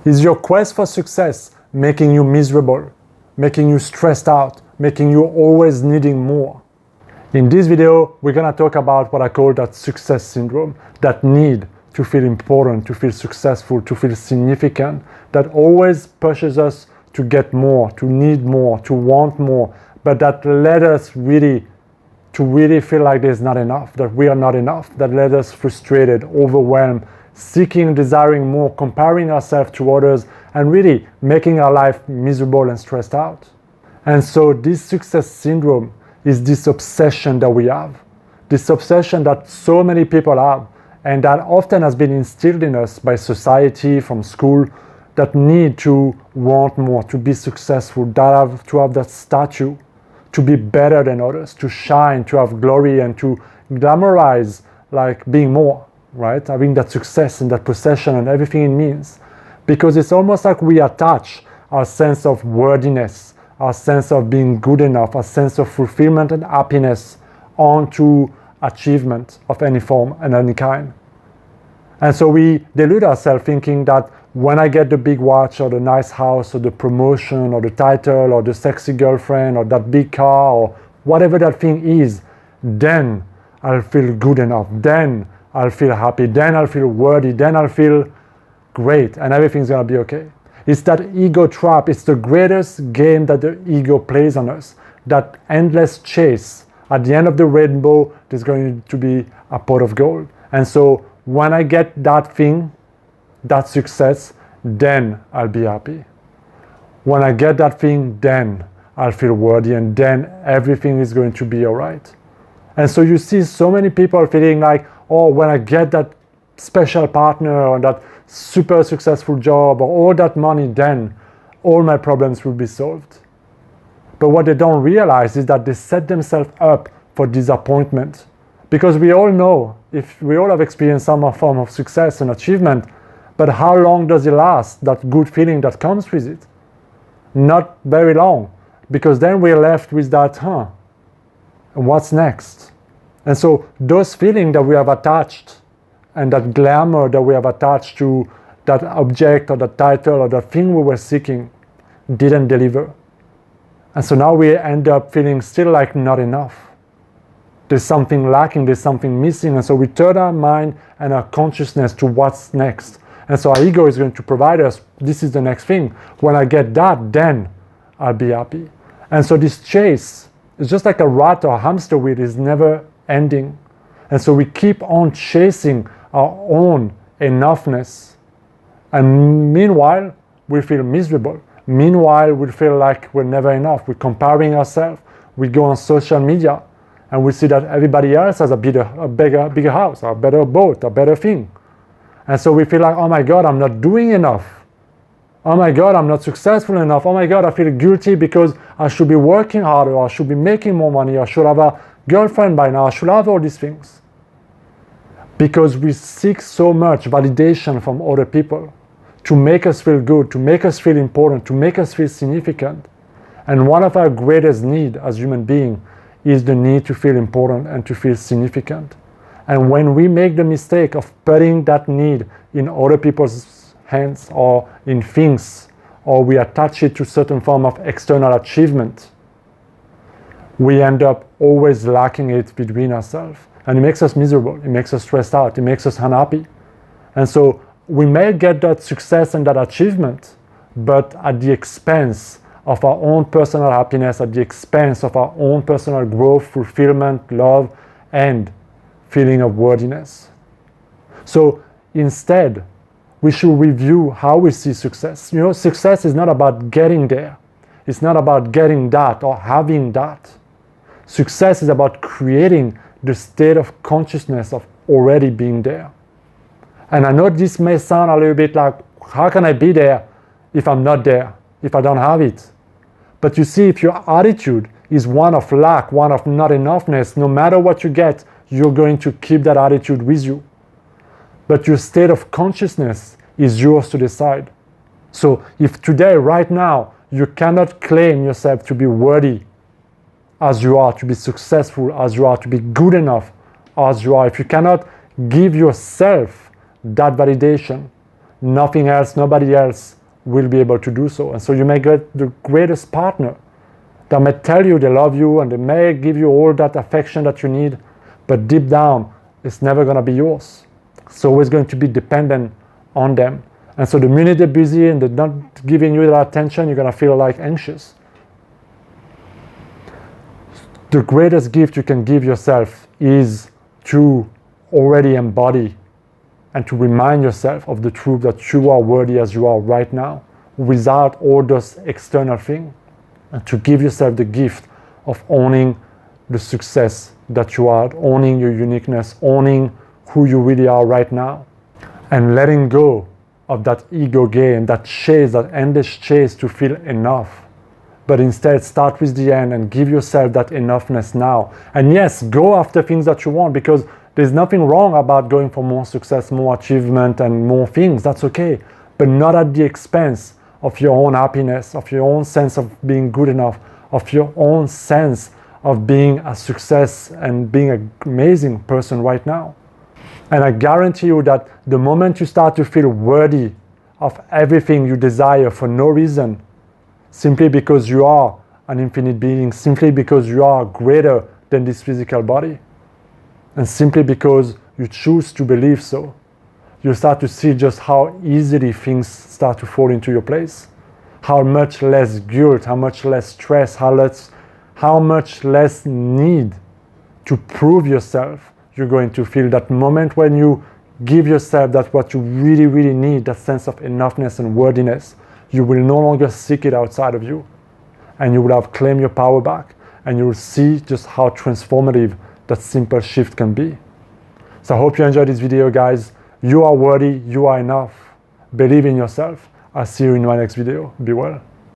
Is your quest for success making you miserable, making you stressed out, making you always needing more? In this video, we're gonna talk about what I call that success syndrome, that need to feel important, to feel successful, to feel significant, that always pushes us to get more, to need more, to want more, but that led us really feel like there's not enough, that we are not enough, that led us frustrated, overwhelmed, seeking, desiring more, comparing ourselves to others, and really making our life miserable and stressed out. And so this success syndrome is this obsession that we have, this obsession that so many people have, and that often has been instilled in us by society, from school, that need to want more, to be successful, to have that statue, to be better than others, to shine, to have glory, and to glamorize like being more, right? Having that success and that possession and everything it means. Because it's almost like we attach our sense of worthiness, our sense of being good enough, our sense of fulfillment and happiness onto achievement of any form and any kind. And so we delude ourselves thinking that when I get the big watch or the nice house or the promotion or the title or the sexy girlfriend or that big car or whatever that thing is, then I'll feel good enough, then I'll feel happy, then I'll feel worthy, then I'll feel great, and everything's gonna be okay. It's that ego trap. It's the greatest game that the ego plays on us, that endless chase. At the end of the rainbow, there's going to be a pot of gold. And so when I get that thing, that success, then I'll be happy. When I get that thing, then I'll feel worthy, and then everything is going to be all right. And so you see so many people feeling like, oh, when I get that special partner or that super successful job or all that money, then all my problems will be solved. But what they don't realize is that they set themselves up for disappointment. Because we all know, if we all have experienced some form of success and achievement, but how long does it last, that good feeling that comes with it? Not very long, because then we're left with that, and what's next? And so those feelings that we have attached and that glamour that we have attached to that object or that title or that thing we were seeking didn't deliver. And so now we end up feeling still like not enough. There's something lacking, there's something missing, and so we turn our mind and our consciousness to what's next. And so our ego is going to provide us, this is the next thing. When I get that, then I'll be happy. And so this chase is just like a rat or a hamster wheel, is never ending. And so we keep on chasing our own enoughness. And meanwhile, we feel miserable. Meanwhile, we feel like we're never enough. We're comparing ourselves. We go on social media and we see that everybody else has a bigger house, a better boat, a better thing. And so we feel like, oh my God, I'm not doing enough. Oh my God, I'm not successful enough. Oh my God, I feel guilty because I should be working harder, I should be making more money, I should have a girlfriend by now, I should have all these things. Because we seek so much validation from other people to make us feel good, to make us feel important, to make us feel significant. And one of our greatest needs as human beings is the need to feel important and to feel significant. And when we make the mistake of putting that need in other people's hands or in things, or we attach it to certain form of external achievement, we end up always lacking it between ourselves. And it makes us miserable, it makes us stressed out, it makes us unhappy. And so we may get that success and that achievement, but at the expense of our own personal happiness, at the expense of our own personal growth, fulfillment, love, and feeling of worthiness. So instead, we should review how we see success. You know, success is not about getting there. It's not about getting that or having that. Success is about creating the state of consciousness of already being there. And I know this may sound a little bit like, how can I be there if I'm not there, if I don't have it? But you see, if your attitude is one of lack, one of not enoughness, no matter what you get, you're going to keep that attitude with you. But your state of consciousness is yours to decide. So if today, right now, you cannot claim yourself to be worthy as you are, to be successful as you are, to be good enough as you are, if you cannot give yourself that validation, nothing else, nobody else will be able to do so. And so you may get the greatest partner that may tell you they love you and they may give you all that affection that you need, but deep down, it's never going to be yours. It's always going to be dependent on them. And so the minute they're busy and they're not giving you that attention, you're going to feel like anxious. The greatest gift you can give yourself is to already embody and to remind yourself of the truth that you are worthy as you are right now, without all those external things, and to give yourself the gift of owning the success that you are, owning your uniqueness, owning who you really are right now, and letting go of that ego game, that chase, that endless chase to feel enough. But instead start with the end and give yourself that enoughness now. And yes, go after things that you want, because there's nothing wrong about going for more success, more achievement, and more things. That's okay, but not at the expense of your own happiness, of your own sense of being good enough, of your own sense of being a success and being an amazing person right now. And I guarantee you that the moment you start to feel worthy of everything you desire for no reason, simply because you are an infinite being, simply because you are greater than this physical body, and simply because you choose to believe so, you start to see just how easily things start to fall into your place. How much less guilt, how much less stress, how much less need to prove yourself you're going to feel. That moment when you give yourself that what you really, really need, that sense of enoughness and worthiness, you will no longer seek it outside of you. And you will have claimed your power back. And you will see just how transformative that simple shift can be. So I hope you enjoyed this video, guys. You are worthy, you are enough. Believe in yourself. I'll see you in my next video. Be well.